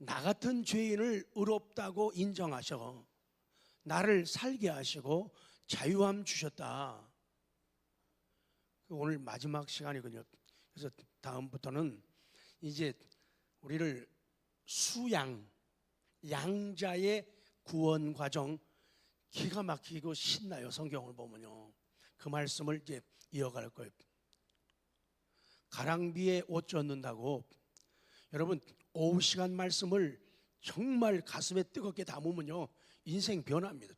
나 같은 죄인을 의롭다고 인정하셔 나를 살게 하시고 자유함 주셨다. 오늘 마지막 시간이군요. 그래서 다음부터는 이제 우리를 양자의 구원 과정, 기가 막히고 신나요. 성경을 보면요, 그 말씀을 이제 이어갈 거예요. 가랑비에 옷 젖는다고, 여러분 오후 시간 말씀을 정말 가슴에 뜨겁게 담으면요 인생 변합니다.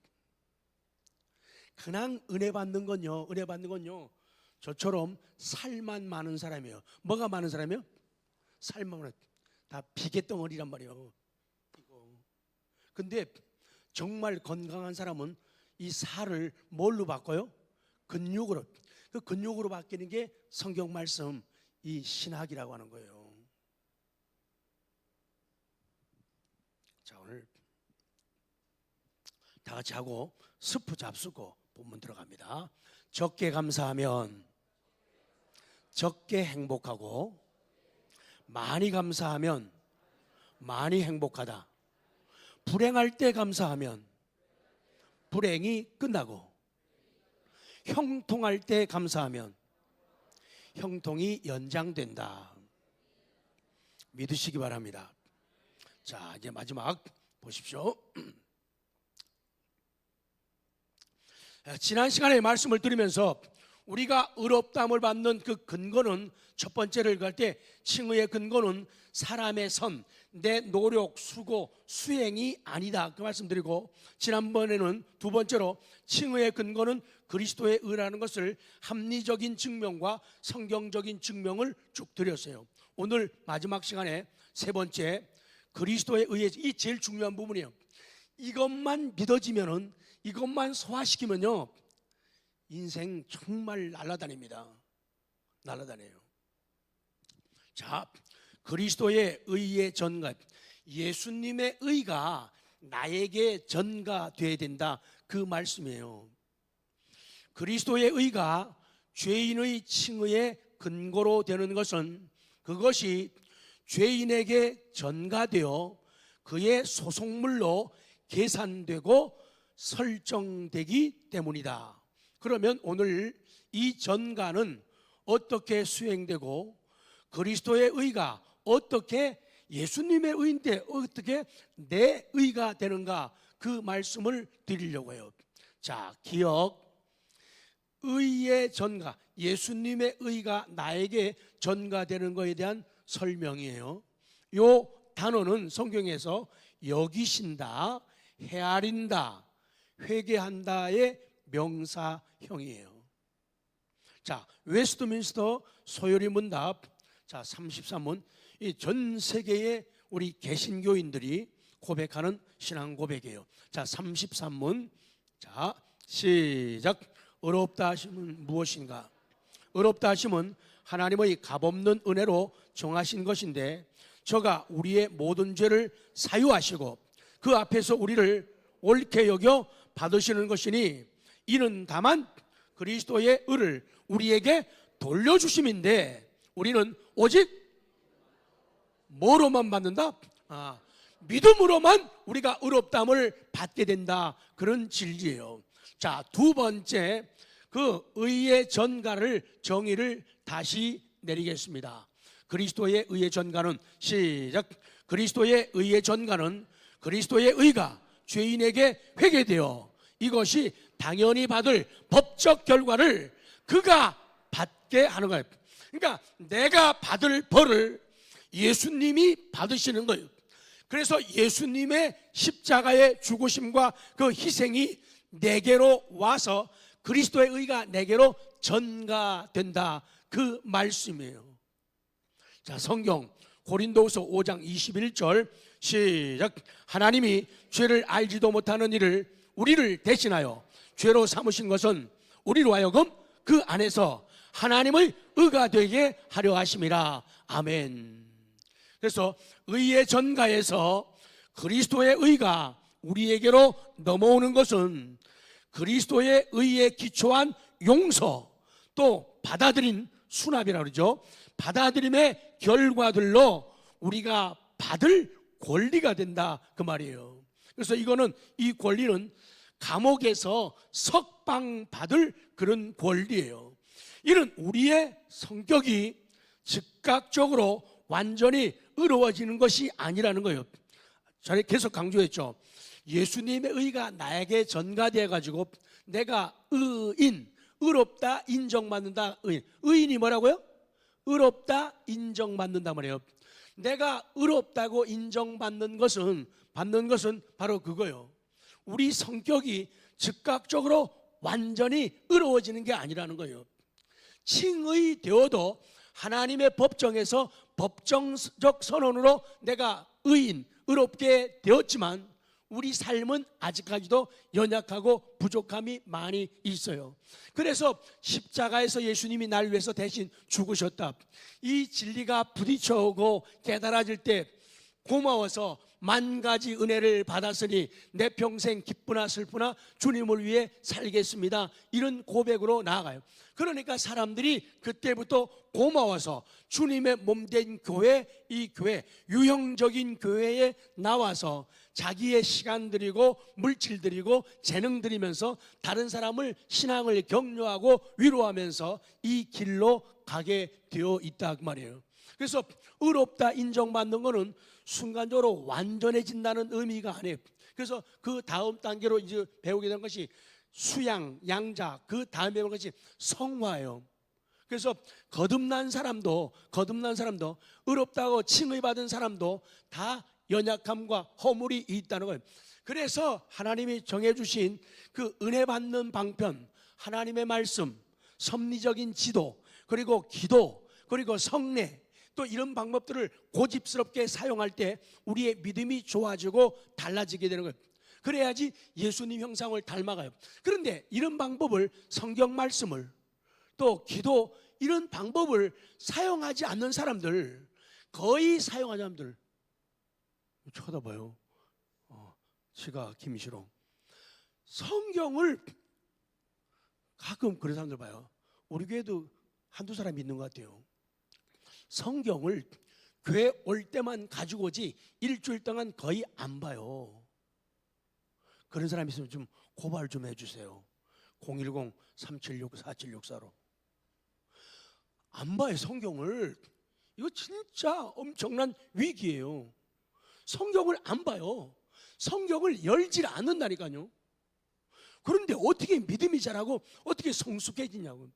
그냥 은혜 받는 건요 저처럼 살만 많은 사람이에요. 뭐가 많은 사람이에요? 살만 많은, 다 비계덩어리란 말이에요. 근데 정말 건강한 사람은 이 살을 뭘로 바꿔요? 근육으로. 그 근육으로 바뀌는 게 성경 말씀, 이 신학이라고 하는 거예요. 자, 오늘 다 같이 하고 스프 잡수고 본문 들어갑니다. 적게 감사하면 적게 행복하고, 많이 감사하면 많이 행복하다. 불행할 때 감사하면 불행이 끝나고, 형통할 때 감사하면 형통이 연장된다. 믿으시기 바랍니다. 자, 이제 마지막 보십시오. 지난 시간에 말씀을 드리면서 우리가 의롭다함을 받는 그 근거는, 첫 번째를 갈 때 칭의의 근거는 사람의 선, 내 노력, 수고, 수행이 아니다, 그 말씀드리고, 지난번에는 두 번째로 칭의의 근거는 그리스도의 의라는 것을 합리적인 증명과 성경적인 증명을 쭉 드렸어요. 오늘 마지막 시간에 세 번째, 그리스도의 의에, 이 제일 중요한 부분이에요. 이것만 믿어지면은, 이것만 소화시키면요 인생 정말 날아다닙니다. 날아다녀요. 자, 그리스도의 의의 전가, 예수님의 의가 나에게 전가되어야 된다, 그 말씀이에요. 그리스도의 의가 죄인의 칭의의 근거로 되는 것은, 그것이 죄인에게 전가되어 그의 소속물로 계산되고 설정되기 때문이다. 그러면 오늘 이 전가는 어떻게 수행되고, 그리스도의 의가 어떻게, 예수님의 의인데 어떻게 내 의가 되는가, 그 말씀을 드리려고 해요. 자, 기억, 의의 전가, 예수님의 의가 나에게 전가되는 것에 대한 설명이에요. 이 단어는 성경에서 여기신다, 헤아린다, 회개한다의 명사형이에요. 자, 웨스트민스터 소요리 문답, 자 33문, 이 전 세계의 우리 개신교인들이 고백하는 신앙 고백이에요. 자 33문, 자 시작. 의롭다 하심은 무엇인가? 의롭다 하심은 하나님의 값없는 은혜로 정하신 것인데, 저가 우리의 모든 죄를 사유하시고 그 앞에서 우리를 옳게 여겨 받으시는 것이니, 이는 다만 그리스도의 의를 우리에게 돌려주심인데, 우리는 오직 뭐로만 받는다? 믿음으로만 우리가 의롭다함을 받게 된다, 그런 진리예요. 자, 두 번째, 그 의의 전가를, 정의를 다시 내리겠습니다. 그리스도의 의의 전가는, 시작. 그리스도의 의의 전가는 그리스도의 의가 죄인에게 회개되어 이것이 당연히 받을 법적 결과를 그가 받게 하는 거예요. 그러니까 내가 받을 벌을 예수님이 받으시는 거예요. 그래서 예수님의 십자가의 죽으심과 그 희생이 내게로 와서 그리스도의 의가 내게로 전가된다, 그 말씀이에요. 자, 성경 고린도후서 5장 21절, 시작. 하나님이 죄를 알지도 못하는 우리를 대신하여 죄로 삼으신 것은 우리로 하여금 그 안에서 하나님의 의가 되게 하려 하심이라. 아멘. 그래서 의의 전가에서 그리스도의 의가 우리에게로 넘어오는 것은 그리스도의 의에 기초한 용서, 또 받아들인 수납이라고 그러죠. 받아들임의 결과들로 우리가 받을 권리가 된다 그 말이에요. 그래서 이거는 이 권리는 감옥에서 석방 받을 그런 권리예요. 이는 우리의 성격이 즉각적으로 완전히 의로워지는 것이 아니라는 거예요. 전에 계속 강조했죠. 예수님의 의가 나에게 전가되어 가지고 내가 의롭다 인정받는다. 의인이 뭐라고요? 의롭다 인정받는다 말이에요. 내가 의롭다고 인정받는 것은 바로 그거예요. 우리 성격이 즉각적으로 완전히 의로워지는 게 아니라는 거예요. 칭의 되어도 하나님의 법정에서 법정적 선언으로 내가 의롭게 되었지만 우리 삶은 아직까지도 연약하고 부족함이 많이 있어요. 그래서 십자가에서 예수님이 날 위해서 대신 죽으셨다. 이 진리가 부딪혀오고 깨달아질 때 고마워서 만 가지 은혜를 받았으니 내 평생 기쁘나 슬프나 주님을 위해 살겠습니다. 이런 고백으로 나아가요. 그러니까 사람들이 그때부터 고마워서 주님의 몸된 교회, 이 교회, 유형적인 교회에 나와서 자기의 시간 들이고 물질 들이고 재능 들이면서 다른 사람을 신앙을 격려하고 위로하면서 이 길로 가게 되어 있다 그 말이에요. 그래서 의롭다 인정받는 것은 순간적으로 완전해진다는 의미가 아니에요. 그래서 그 다음 단계로 이제 배우게 된 것이 수양, 양자, 그 다음에 배우는 것이 성화예요. 그래서 거듭난 사람도 의롭다고 칭의받은 사람도 다 연약함과 허물이 있다는 거예요. 그래서 하나님이 정해주신 그 은혜 받는 방편, 하나님의 말씀, 섭리적인 지도, 그리고 기도, 그리고 성례, 또 이런 방법들을 고집스럽게 사용할 때 우리의 믿음이 좋아지고 달라지게 되는 거예요. 그래야지 예수님 형상을 닮아가요. 그런데 이런 방법을, 성경 말씀을, 또 기도, 이런 방법을 사용하지 않는 사람들, 거의 사용하지 않는 사람들 쳐다봐요. 지가 김시롱. 성경을 가끔 그런 사람들 봐요. 우리 교회도 한두 사람 있는 것 같아요. 성경을 교회 올 때만 가지고 오지 일주일 동안 거의 안 봐요. 그런 사람 있으면 좀 고발 좀 해주세요. 010-376-4764로. 안 봐요, 성경을. 이거 진짜 엄청난 위기예요. 성경을 안 봐요. 성경을 열질 않는다니까요. 그런데 어떻게 믿음이 자라고 어떻게 성숙해지냐고.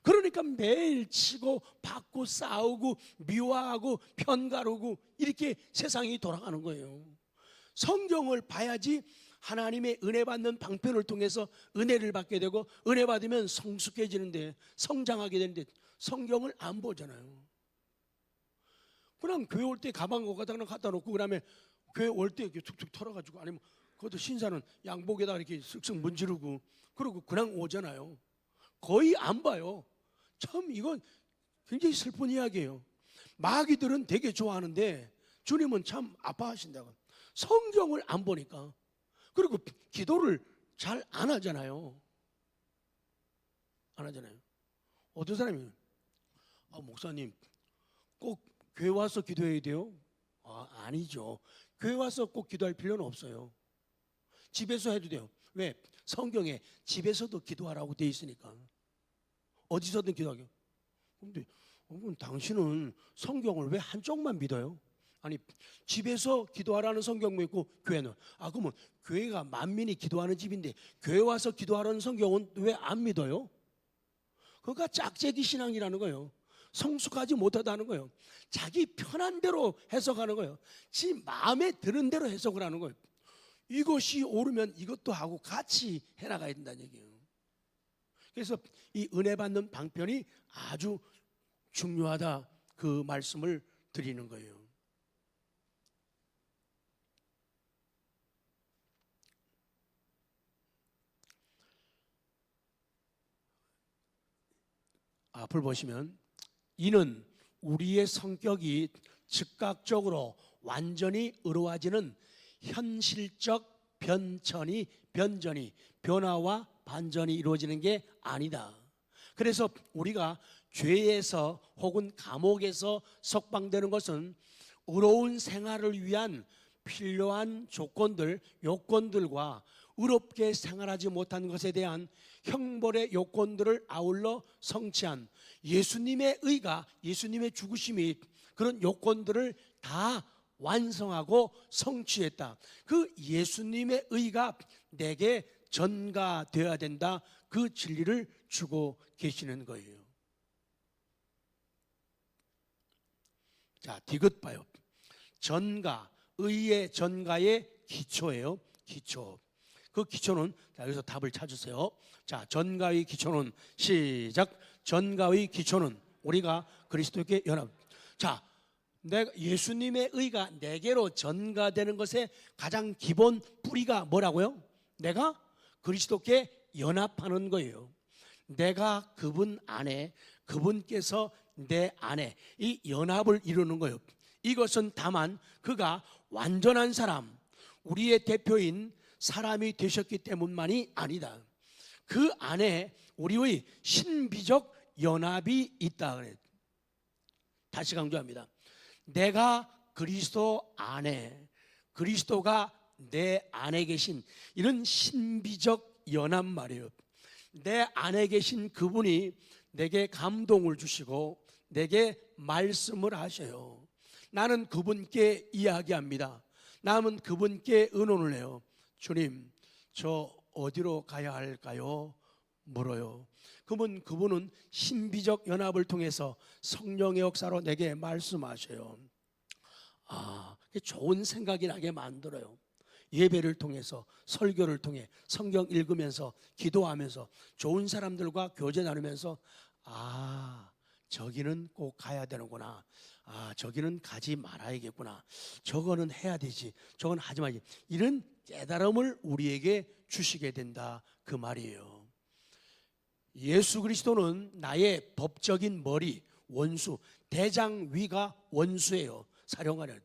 그러니까 매일 치고 받고 싸우고 미워하고 편가르고 이렇게 세상이 돌아가는 거예요. 성경을 봐야지 하나님의 은혜 받는 방편을 통해서 은혜를 받게 되고, 은혜 받으면 성숙해지는데, 성장하게 되는데 성경을 안 보잖아요. 그냥 교회 올 때 가방 갖다 놓고 그다음에 교회 올 때 이렇게 툭툭 털어가지고, 아니면 그것도 신사는 양복에다 이렇게 쓱쓱 문지르고 그러고 그냥 오잖아요. 거의 안 봐요. 참 이건 굉장히 슬픈 이야기예요. 마귀들은 되게 좋아하는데 주님은 참 아파하신다고. 성경을 안 보니까. 그리고 기도를 잘 안 하잖아요. 안 하잖아요. 어떤 사람이 목사님 꼭 교회 와서 기도해야 돼요? 아니죠. 교회 와서 꼭 기도할 필요는 없어요. 집에서 해도 돼요. 왜? 성경에 집에서도 기도하라고 돼 있으니까. 어디서든 기도하게. 그런데 당신은 성경을 왜 한쪽만 믿어요? 아니, 집에서 기도하라는 성경도 있고 교회는, 그러면 교회가 만민이 기도하는 집인데 교회 와서 기도하라는 성경은 왜 안 믿어요? 그거가 짝재기 신앙이라는 거예요. 성숙하지 못하다는 거예요. 자기 편한 대로 해석하는 거예요. 지 마음에 드는 대로 해석을 하는 거예요. 이것이 옳으면 이것도 하고 같이 해나가야 된다는 얘기예요. 그래서 이 은혜 받는 방편이 아주 중요하다, 그 말씀을 드리는 거예요. 앞을 보시면, 이는 우리의 성격이 즉각적으로 완전히 의로워지는 현실적 변화와 반전이 이루어지는 게 아니다. 그래서 우리가 죄에서 혹은 감옥에서 석방되는 것은 의로운 생활을 위한 필요한 조건들, 요건들과 의롭게 생활하지 못한 것에 대한 형벌의 요건들을 아울러 성취한 예수님의 의가, 예수님의 죽으심이 그런 요건들을 다 완성하고 성취했다. 그 예수님의 의가 내게 전가되어야 된다. 그 진리를 주고 계시는 거예요. 자, 디귿 봐요. 전가, 의의 전가의 기초예요. 기초. 그 기초는, 자, 여기서 답을 찾으세요. 자, 전가의 기초는, 시작. 전가의 기초는 우리가 그리스도께 연합. 자, 내가 예수님의 의가 내게로 전가되는 것의 가장 기본 뿌리가 뭐라고요? 내가 그리스도께 연합하는 거예요. 내가 그분 안에, 그분께서 내 안에 이 연합을 이루는 거예요. 이것은 다만 그가 완전한 사람, 우리의 대표인 사람이 되셨기 때문만이 아니다. 그 안에 우리의 신비적 연합이 있다 그래요. 다시 강조합니다. 내가 그리스도 안에, 그리스도가 내 안에 계신 이런 신비적 연합 말이에요. 내 안에 계신 그분이 내게 감동을 주시고 내게 말씀을 하셔요. 나는 그분께 이야기합니다. 나는 그분께 의논을 해요. 주님, 저 어디로 가야 할까요? 물어요. 그분은 신비적 연합을 통해서 성령의 역사로 내게 말씀하셔요. 좋은 생각이 나게 만들어요. 예배를 통해서, 설교를 통해, 성경 읽으면서, 기도하면서, 좋은 사람들과 교제 나누면서 저기는 꼭 가야 되는구나. 저기는 가지 말아야겠구나. 저거는 해야 되지. 저건 하지 말지. 이런 깨달음을 우리에게 주시게 된다. 그 말이에요. 예수 그리스도는 나의 법적인 머리, 원수, 대장위가 원수예요. 사령하는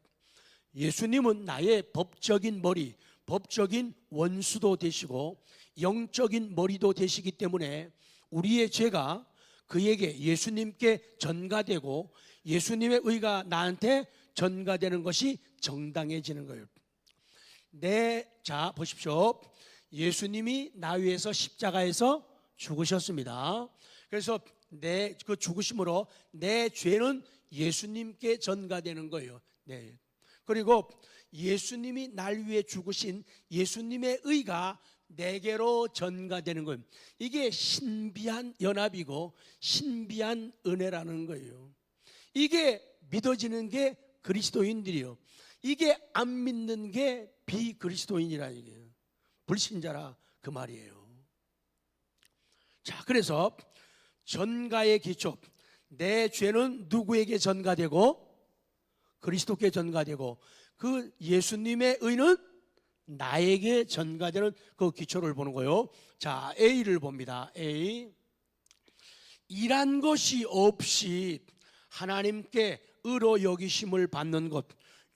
예수님은 나의 법적인 머리, 법적인 원수도 되시고 영적인 머리도 되시기 때문에 우리의 죄가 그에게, 예수님께 전가되고 예수님의 의가 나한테 전가되는 것이 정당해지는 거예요. 자, 보십시오. 예수님이 나 위해서 십자가에서 죽으셨습니다. 그래서 그 죽으심으로 내 죄는 예수님께 전가되는 거예요. 네. 그리고 예수님이 날 위해 죽으신 예수님의 의가 내게로 전가되는 거예요. 이게 신비한 연합이고 신비한 은혜라는 거예요. 이게 믿어지는 게 그리스도인들이요. 이게 안 믿는 게 비그리스도인이라는 얘기예요. 불신자라 그 말이에요. 자, 그래서 전가의 기초, 내 죄는 누구에게 전가되고 그리스도께 전가되고 그 예수님의 의는 나에게 전가되는 그 기초를 보는 거예요. 자, A를 봅니다. A. 일한 것이 없이 하나님께 의로 여기심을 받는 것,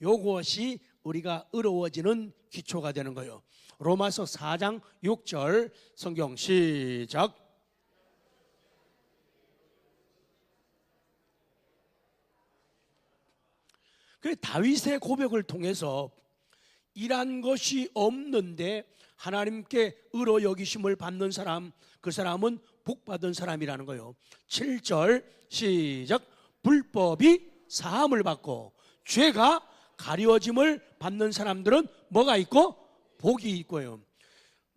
요것이 우리가 의로워지는 기초가 되는 거예요. 로마서 4장 6절 성경 시작. 그 다윗의 고백을 통해서 일한 것이 없는데 하나님께 의로 여기심을 받는 사람, 그 사람은 복받은 사람이라는 거예요. 7절 시작. 불법이 사함을 받고 죄가 가려짐을 받는 사람들은 뭐가 있고? 복이 있고요.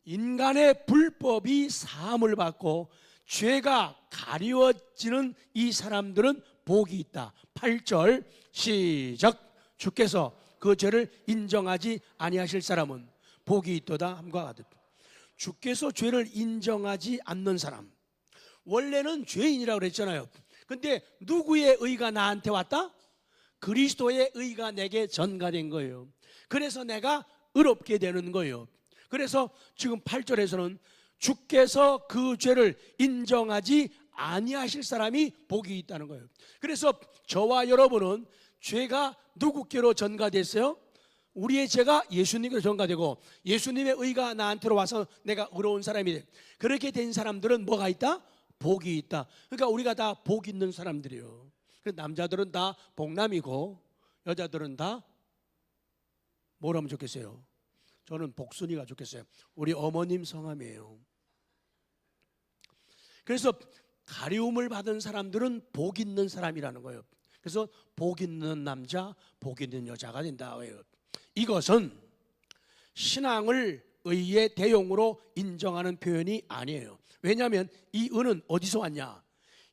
인간의 불법이 사함을 받고 죄가 가려지는 이 사람들은 복이 있다. 8절 시작. 주께서 그 죄를 인정하지 아니하실 사람은 복이 있도다 함과 같으. 주께서 죄를 인정하지 않는 사람, 원래는 죄인이라고 그랬잖아요. 근데 누구의 의가 나한테 왔다? 그리스도의 의가 내게 전가된 거예요. 그래서 내가 의롭게 되는 거예요. 그래서 지금 8절에서는 주께서 그 죄를 인정하지 아니하실 사람이 복이 있다는 거예요. 그래서 저와 여러분은 죄가 누구께로 전가됐어요? 우리의 죄가 예수님께로 전가되고 예수님의 의가 나한테로 와서 내가 의로운 사람이 돼. 그렇게 된 사람들은 뭐가 있다? 복이 있다. 그러니까 우리가 다 복 있는 사람들이에요. 남자들은 다 복남이고 여자들은 다 뭐라면 좋겠어요? 저는 복순이가 좋겠어요. 우리 어머님 성함이에요. 그래서 가리움을 받은 사람들은 복 있는 사람이라는 거예요. 그래서 복 있는 남자, 복 있는 여자가 된다. 이것은 신앙을 의의 대용으로 인정하는 표현이 아니에요. 왜냐하면 이 의는 어디서 왔냐?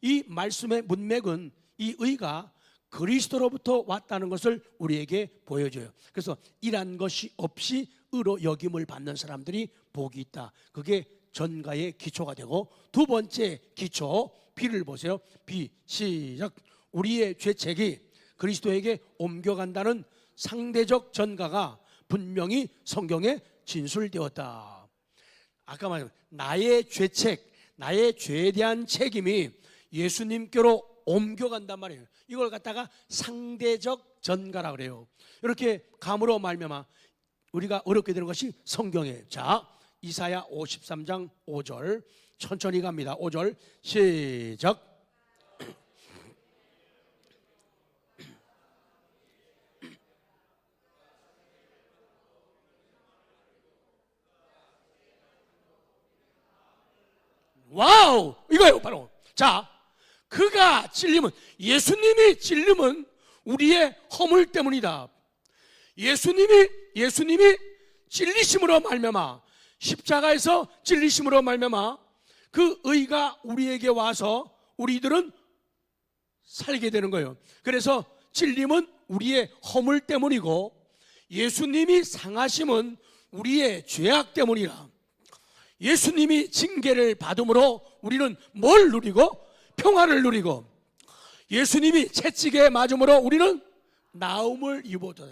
이 말씀의 문맥은 이 의가 그리스도로부터 왔다는 것을 우리에게 보여줘요. 그래서 일한 것이 없이 의로 여김을 받는 사람들이 복이 있다. 그게 전가의 기초가 되고, 두 번째 기초 B를 보세요. B 시작. 우리의 죄책이 그리스도에게 옮겨간다는 상대적 전가가 분명히 성경에 진술되었다. 아까 말한 나의 죄책, 나의 죄에 대한 책임이 예수님께로 옮겨간단 말이에요. 이걸 갖다가 상대적 전가라 그래요. 이렇게 감으로 말미암아 우리가 어렵게 되는 것이 성경이에요. 자, 이사야 53장 5절 천천히 갑니다. 5절 시작. 와우, 이거예요 바로. 자, 그가 찔림은, 예수님이 찔림은 우리의 허물 때문이다. 예수님이 찔리심으로 말미암아, 십자가에서 찔리심으로 말미암아 그 의가 우리에게 와서 우리들은 살게 되는 거예요. 그래서 찔림은 우리의 허물 때문이고, 예수님이 상하심은 우리의 죄악 때문이라. 예수님이 징계를 받음으로 우리는 뭘 누리고? 평화를 누리고, 예수님이 채찍에 맞음으로 우리는 나음을 입었다.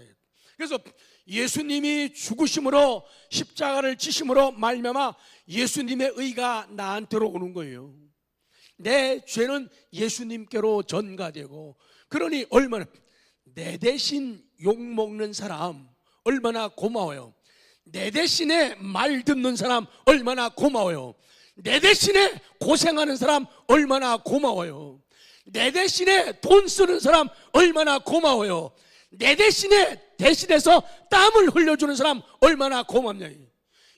그래서 예수님이 죽으심으로, 십자가를 지심으로 말미암아 예수님의 의가 나한테로 오는 거예요. 내 죄는 예수님께로 전가되고, 그러니 얼마나, 내 대신 욕먹는 사람 얼마나 고마워요. 내 대신에 말 듣는 사람 얼마나 고마워요. 내 대신에 고생하는 사람 얼마나 고마워요. 내 대신에 돈 쓰는 사람 얼마나 고마워요. 내 대신해서 땀을 흘려주는 사람 얼마나 고맙냐.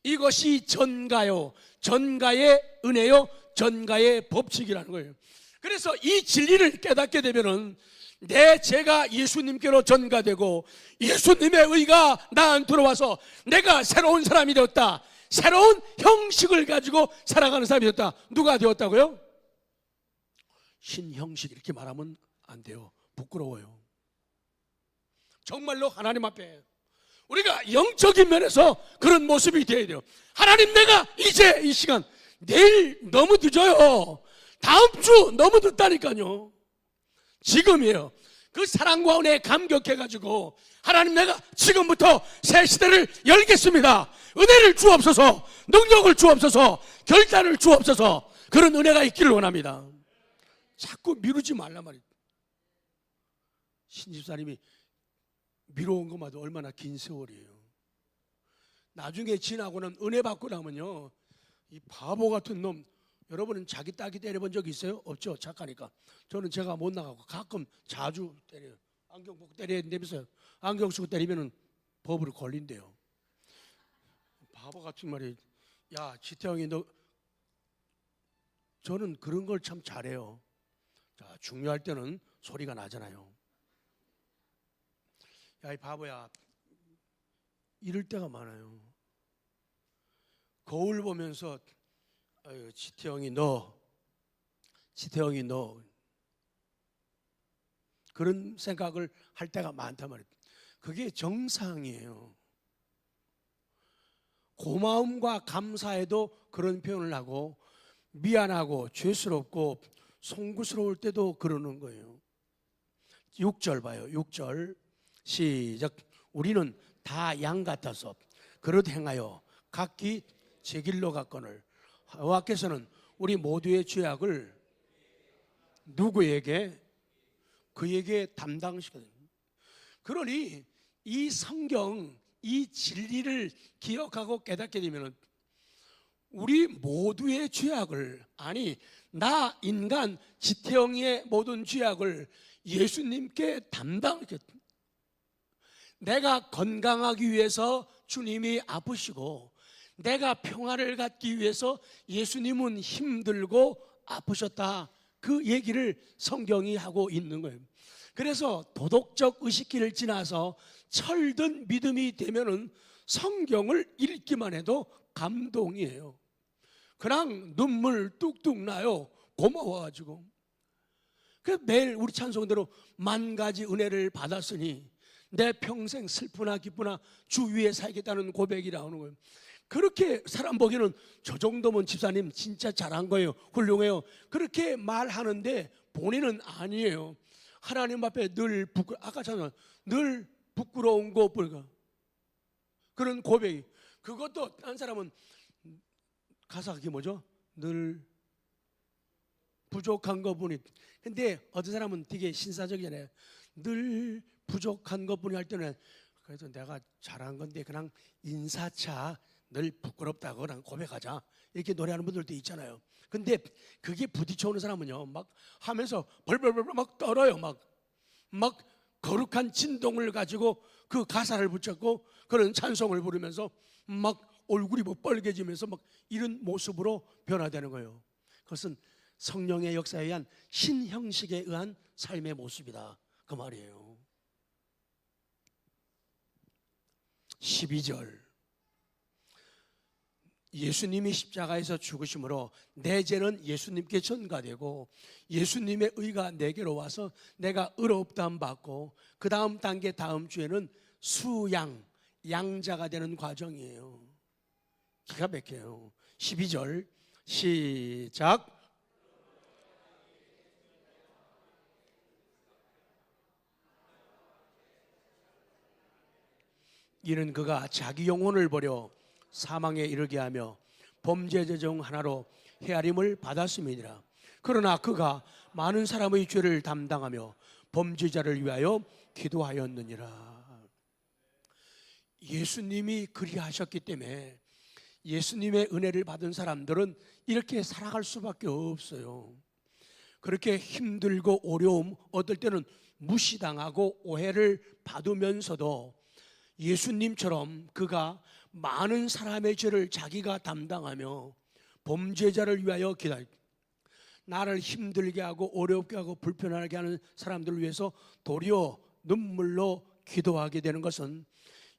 이것이 전가요, 전가의 은혜요, 전가의 법칙이라는 거예요. 그래서 이 진리를 깨닫게 되면은 내 죄가 예수님께로 전가되고 예수님의 의가 나한테로 와서 내가 새로운 사람이 되었다. 새로운 형식을 가지고 살아가는 사람이 되었다. 누가 되었다고요? 신형식, 이렇게 말하면 안 돼요. 부끄러워요. 정말로 하나님 앞에 우리가 영적인 면에서 그런 모습이 되어야 돼요. 하나님, 내가 이제 이 시간, 내일 너무 늦어요. 다음 주 너무 늦다니까요. 지금이에요. 그 사랑과 은혜에 감격해가지고, 하나님, 내가 지금부터 새 시대를 열겠습니다. 은혜를 주옵소서, 능력을 주옵소서, 결단을 주옵소서. 그런 은혜가 있기를 원합니다. 자꾸 미루지 말란 말이에요. 신집사님이 미뤄온 것마다 얼마나 긴 세월이에요. 나중에 지나고는 은혜 받고 나면요, 이 바보 같은 놈, 여러분은 자기 딸이 때려본 적 있어요? 없죠? 착하니까. 저는 제가 못 나가고 가끔 자주 때려요. 안경 벗고 때려야 된다면서요. 안경 쓰고 때리면 법으로 걸린대요. 바보 같은 말이. 야, 지태형이 너, 저는 그런 걸 참 잘해요. 자, 중요할 때는 소리가 나잖아요. 야, 이 바보야, 이럴 때가 많아요. 거울 보면서 아유, 지태형이 너 그런 생각을 할 때가 많단 말이에요. 그게 정상이에요. 고마움과 감사에도 그런 표현을 하고, 미안하고 죄스럽고 송구스러울 때도 그러는 거예요. 6절 봐요. 6절 시작. 우리는 다 양 같아서 그릇 행하여 각기 제 길로 갔거늘 여호와께서는 우리 모두의 죄악을 누구에게? 그에게 담당시켜요. 그러니 이 성경, 이 진리를 기억하고 깨닫게 되면 우리 모두의 죄악을, 아니 나 인간 지태형의 모든 죄악을 예수님께 담당시켰다. 내가 건강하기 위해서 주님이 아프시고 내가 평화를 갖기 위해서 예수님은 힘들고 아프셨다, 그 얘기를 성경이 하고 있는 거예요. 그래서 도덕적 의식기를 지나서 철든 믿음이 되면은 성경을 읽기만 해도 감동이에요. 그냥 눈물 뚝뚝 나요. 고마워가지고. 그래서 매일 우리 찬송대로 만 가지 은혜를 받았으니 내 평생 슬프나 기쁘나 주 위에 살겠다는 고백이 나오는 거예요. 그렇게 사람 보기에는 저 정도면 집사님 진짜 잘한 거예요, 훌륭해요, 그렇게 말하는데 본인은 아니에요. 하나님 앞에 늘 아까 전에 늘 부끄러운 거 불가 그런 고백이. 그것도 딴 사람은 가사가 그게 뭐죠? 늘 부족한 것뿐이. 근데 어떤 사람은 되게 신사적이잖아요. 늘 부족한 것뿐이 할 때는 그래도 내가 잘한 건데 그냥 인사차 늘 부끄럽다고 그냥 고백하자, 이렇게 노래하는 분들도 있잖아요. 근데 그게 부딪혀오는 사람은요 막 하면서 벌벌벌 막 떨어요. 막 거룩한 진동을 가지고 그 가사를 붙였고 그런 찬송을 부르면서 막 얼굴이 뭐 빨개지면서 막 이런 모습으로 변화되는 거예요. 그것은 성령의 역사에 의한 신형식에 의한 삶의 모습이다, 그 말이에요. 12절, 예수님이 십자가에서 죽으심으로 내 죄는 예수님께 전가되고 예수님의 의가 내게로 와서 내가 의롭다함 받고 그 다음 단계 다음 주에는 수양, 양자가 되는 과정이에요. 기가 막혀요. 12절 시작. 이는 그가 자기 영혼을 버려 사망에 이르게 하며 범죄자 중 하나로 헤아림을 받았음이니라. 그러나 그가 많은 사람의 죄를 담당하며 범죄자를 위하여 기도하였느니라. 예수님이 그리하셨기 때문에 예수님의 은혜를 받은 사람들은 이렇게 살아갈 수밖에 없어요. 그렇게 힘들고 어려움, 어떨 때는 무시당하고 오해를 받으면서도 예수님처럼 그가 많은 사람의 죄를 자기가 담당하며 범죄자를 위하여 기다려, 나를 힘들게 하고 어렵게 하고 불편하게 하는 사람들을 위해서 도리어 눈물로 기도하게 되는 것은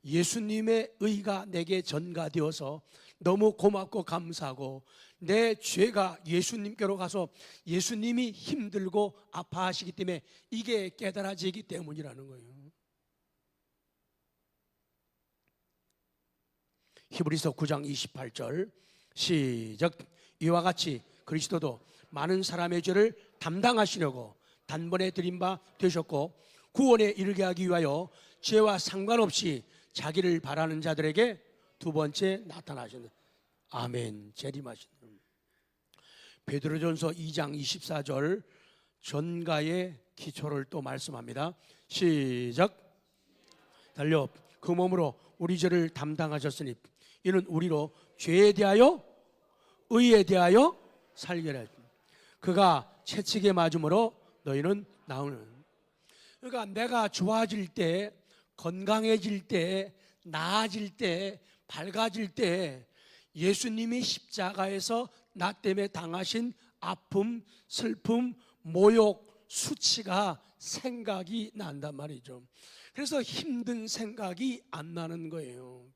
예수님의 의가 내게 전가되어서 너무 고맙고 감사하고 내 죄가 예수님께로 가서 예수님이 힘들고 아파하시기 때문에 이게 깨달아지기 때문이라는 거예요. 히브리서 9장 28절 시작. 이와 같이 그리스도도 많은 사람의 죄를 담당하시려고 단번에 드린 바 되셨고 구원에 이르게 하기 위하여 죄와 상관없이 자기를 바라는 자들에게 두 번째 나타나셨네. 아멘. 재림하시는 베드로전서 2장 24절 전가의 기초를 또 말씀합니다. 시작. 달려 그 몸으로 우리 죄를 담당하셨으니 이는 우리로 죄에 대하여 의에 대하여 살게라. 그가 채찍에 맞음으로 너희는 나오는. 그러니까 내가 좋아질 때, 건강해질 때, 나아질 때, 밝아질 때 예수님이 십자가에서 나 때문에 당하신 아픔, 슬픔, 모욕, 수치가 생각이 난단 말이죠. 그래서 힘든 생각이 안 나는 거예요.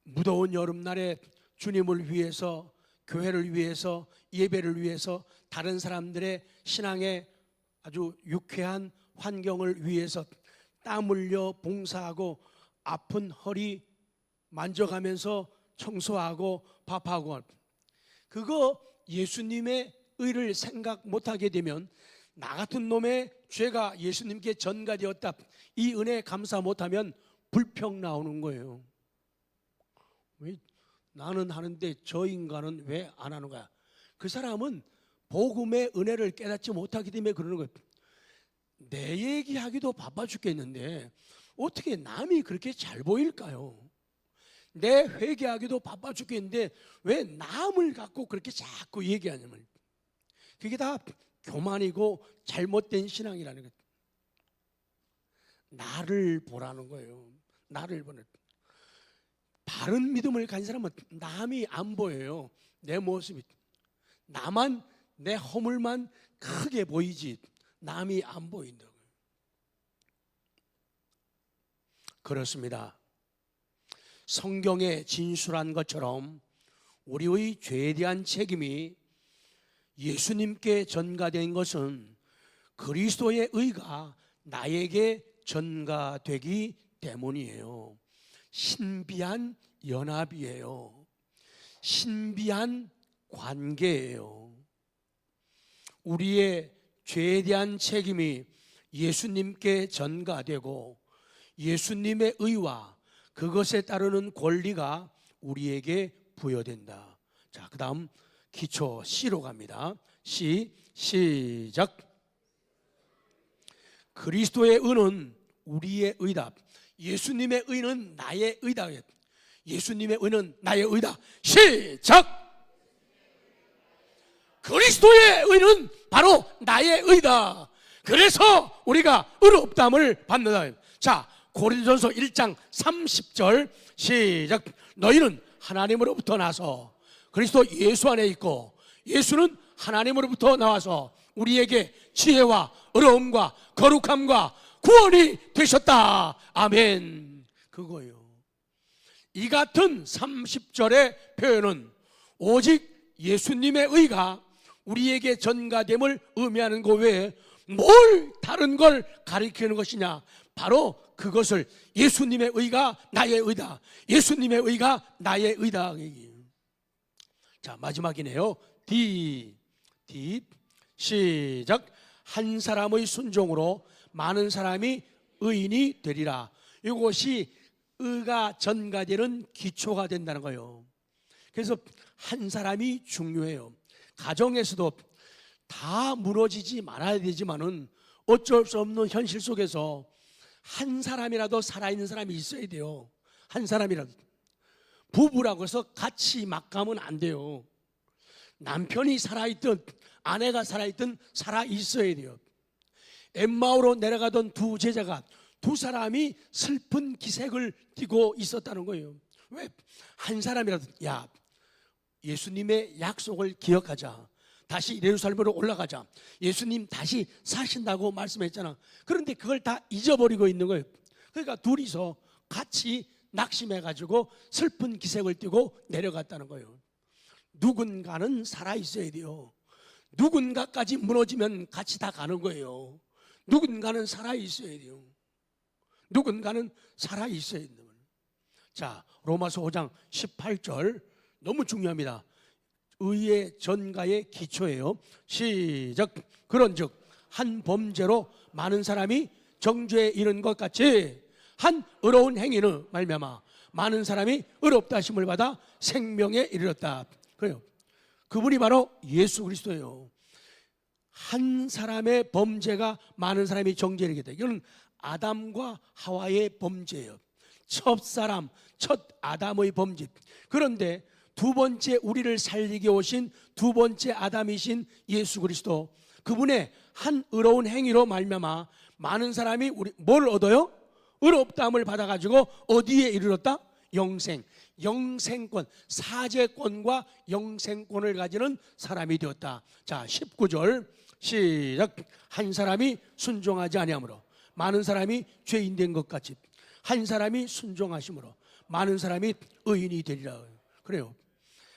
무더운 여름날에 주님을 위해서, 교회를 위해서, 예배를 위해서, 다른 사람들의 신앙의 아주 유쾌한 환경을 위해서 땀 흘려 봉사하고 아픈 허리 만져가면서 청소하고 밥하고, 그거 예수님의 의를 생각 못하게 되면 나 같은 놈의 죄가 예수님께 전가되었다, 이 은혜에 감사 못하면 불평 나오는 거예요. 왜 나는 하는데 저 인간은 왜 안 하는 거야? 그 사람은 복음의 은혜를 깨닫지 못하기 때문에 그러는 거예요. 내 얘기하기도 바빠 죽겠는데 어떻게 남이 그렇게 잘 보일까요? 내 회개하기도 바빠 죽겠는데 왜 남을 갖고 그렇게 자꾸 얘기하냐면, 그게 다 교만이고 잘못된 신앙이라는 거예요. 나를 보라는 거예요. 나를 보는. 바른 믿음을 가진 사람은 남이 안 보여요. 내 모습이. 나만, 내 허물만 크게 보이지 남이 안 보인다고요. 그렇습니다. 성경에 진술한 것처럼 우리의 죄에 대한 책임이 예수님께 전가된 것은 그리스도의 의가 나에게 전가되기 때문이에요. 신비한 연합이에요. 신비한 관계예요. 우리의 죄에 대한 책임이 예수님께 전가되고 예수님의 의와 그것에 따르는 권리가 우리에게 부여된다. 자, 그 다음 기초 C로 갑니다. 시작. 그리스도의 의는 우리의 의다. 예수님의 의는 나의 의다. 예수님의 의는 나의 의다. 시작. 그리스도의 의는 바로 나의 의다. 그래서 우리가 의롭다함을 받는다. 자, 고린도전서 1장 30절 시작. 너희는 하나님으로부터 나서 그리스도 예수 안에 있고 예수는 하나님으로부터 나와서 우리에게 지혜와 의로움과 거룩함과 구원이 되셨다. 아멘. 그거예요. 이 같은 30절의 표현은 오직 예수님의 의가 우리에게 전가됨을 의미하는 것 외에 뭘 다른 걸 가리키는 것이냐? 바로 그것을 예수님의 의가 나의 의다. 예수님의 의가 나의 의다. 자, 마지막이네요. D 시작. 한 사람의 순종으로 많은 사람이 의인이 되리라. 이것이 의가 전가되는 기초가 된다는 거예요. 그래서 한 사람이 중요해요. 가정에서도 다 무너지지 말아야 되지만은 어쩔 수 없는 현실 속에서 한 사람이라도 살아있는 사람이 있어야 돼요. 한 사람이라도. 부부라고 해서 같이 막 가면 안 돼요. 남편이 살아있든 아내가 살아있든 살아있어야 돼요. 엠마오로 내려가던 두 제자가 두 사람이 슬픈 기색을 띠고 있었다는 거예요. 왜? 한 사람이라도 야, 예수님의 약속을 기억하자. 다시 예루살렘으로 올라가자. 예수님 다시 사신다고 말씀했잖아. 그런데 그걸 다 잊어버리고 있는 거예요. 그러니까 둘이서 같이 낙심해가지고 슬픈 기색을 띠고 내려갔다는 거예요. 누군가는 살아있어야 돼요. 누군가까지 무너지면 같이 다 가는 거예요. 누군가는 살아있어야 돼요. 누군가는 살아있어야 돼요. 자, 로마서 5장 18절 너무 중요합니다. 의의 전가의 기초예요. 시작. 그런즉 한 범죄로 많은 사람이 정죄에 이른 것 같이 한 의로운 행위는 말미암아 많은 사람이 의롭다 하심을 받아 생명에 이르렀다. 그래요. 그분이 바로 예수 그리스도예요. 한 사람의 범죄가 많은 사람이 정죄에 이르게. 이건 아담과 하와의 범죄예요. 첫 사람, 첫 아담의 범죄. 그런데 두 번째 우리를 살리게 오신 두 번째 아담이신 예수 그리스도, 그분의 한 의로운 행위로 말미암아 많은 사람이 우리 뭘 얻어요? 의롭다함을 받아가지고 어디에 이르렀다? 영생, 영생권, 사제권과 영생권을 가지는 사람이 되었다. 자, 19절 시작. 한 사람이 순종하지 아니하므로 많은 사람이 죄인 된 것 같이 한 사람이 순종하심으로 많은 사람이 의인이 되리라. 그래요.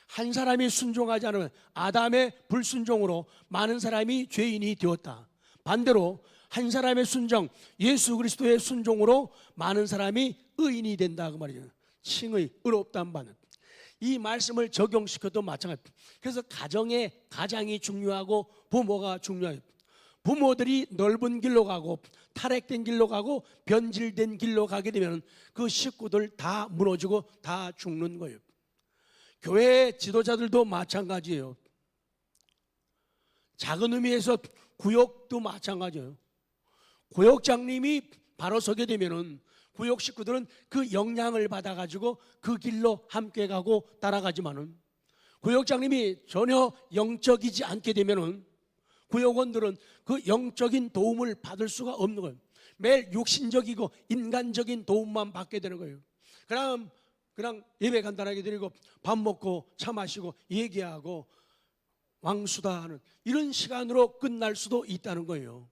한 사람이 순종하지 않으면 아담의 불순종으로 많은 사람이 죄인이 되었다. 반대로 한 사람의 순종, 예수 그리스도의 순종으로 많은 사람이 의인이 된다 그 말이죠. 칭의, 의롭다함 받는. 이 말씀을 적용시켜도 마찬가지입니다. 그래서 가장이 중요하고 부모가 중요해요. 부모들이 넓은 길로 가고 탈핵된 길로 가고 변질된 길로 가게 되면 그 식구들 다 무너지고 다 죽는 거예요. 교회 지도자들도 마찬가지예요. 작은 의미에서 구역도 마찬가지예요. 구역장님이 바로 서게 되면은 구역 식구들은 그 영향을 받아가지고 그 길로 함께 가고 따라가지만은 구역장님이 전혀 영적이지 않게 되면은 구역원들은 그 영적인 도움을 받을 수가 없는 거예요. 매일 육신적이고 인간적인 도움만 받게 되는 거예요. 그냥 예배 간단하게 드리고 밥 먹고 차 마시고 얘기하고 왕수다 하는 이런 시간으로 끝날 수도 있다는 거예요.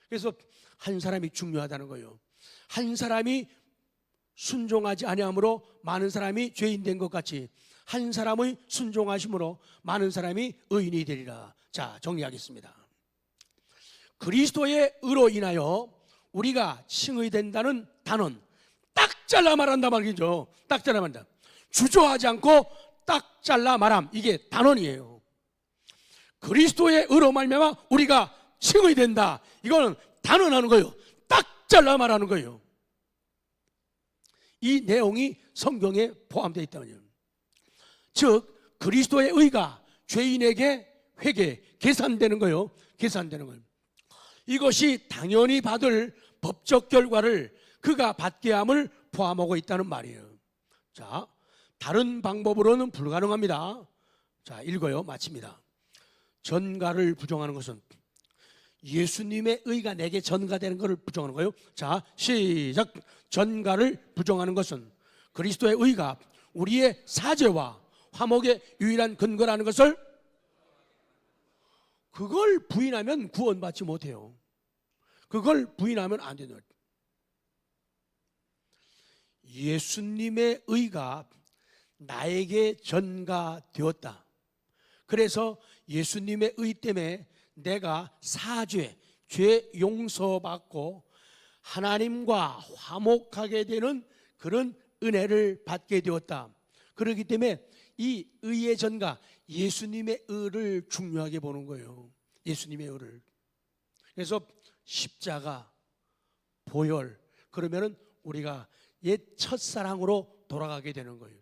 그래서 한 사람이 중요하다는 거예요. 한 사람이 순종하지 아니함으로 많은 사람이 죄인 된 것 같이 한 사람의 순종하심으로 많은 사람이 의인이 되리라. 자, 정리하겠습니다. 그리스도의 의로 인하여 우리가 칭의된다는 단언 딱 잘라 말한다 말이죠. 딱 잘라 말한다. 주저하지 않고 딱 잘라 말함. 이게 단언이에요. 그리스도의 의로 말미암아 우리가 칭의된다. 이거는 단언하는 거예요. 딱 잘라 말하는 거예요. 이 내용이 성경에 포함되어 있다면요. 즉 그리스도의 의가 죄인에게 계산되는 거예요. 계산되는 거예요. 이것이 당연히 받을 법적 결과를 그가 받게 함을 포함하고 있다는 말이에요. 자, 다른 방법으로는 불가능합니다. 자, 읽어요. 마칩니다. 전가를 부정하는 것은 예수님의 의가 내게 전가되는 것을 부정하는 거예요. 자, 시작. 전가를 부정하는 것은 그리스도의 의가 우리의 사죄와 화목의 유일한 근거라는 것을 그걸 부인하면 구원받지 못해요. 그걸 부인하면 안 되는 거예요. 예수님의 의가 나에게 전가되었다. 그래서 예수님의 의 때문에 내가 사죄, 죄 용서받고 하나님과 화목하게 되는 그런 은혜를 받게 되었다. 그렇기 때문에 이 의의 전가, 예수님의 의를 중요하게 보는 거예요. 예수님의 의를. 그래서 십자가, 보혈, 그러면은 우리가 옛 첫사랑으로 돌아가게 되는 거예요.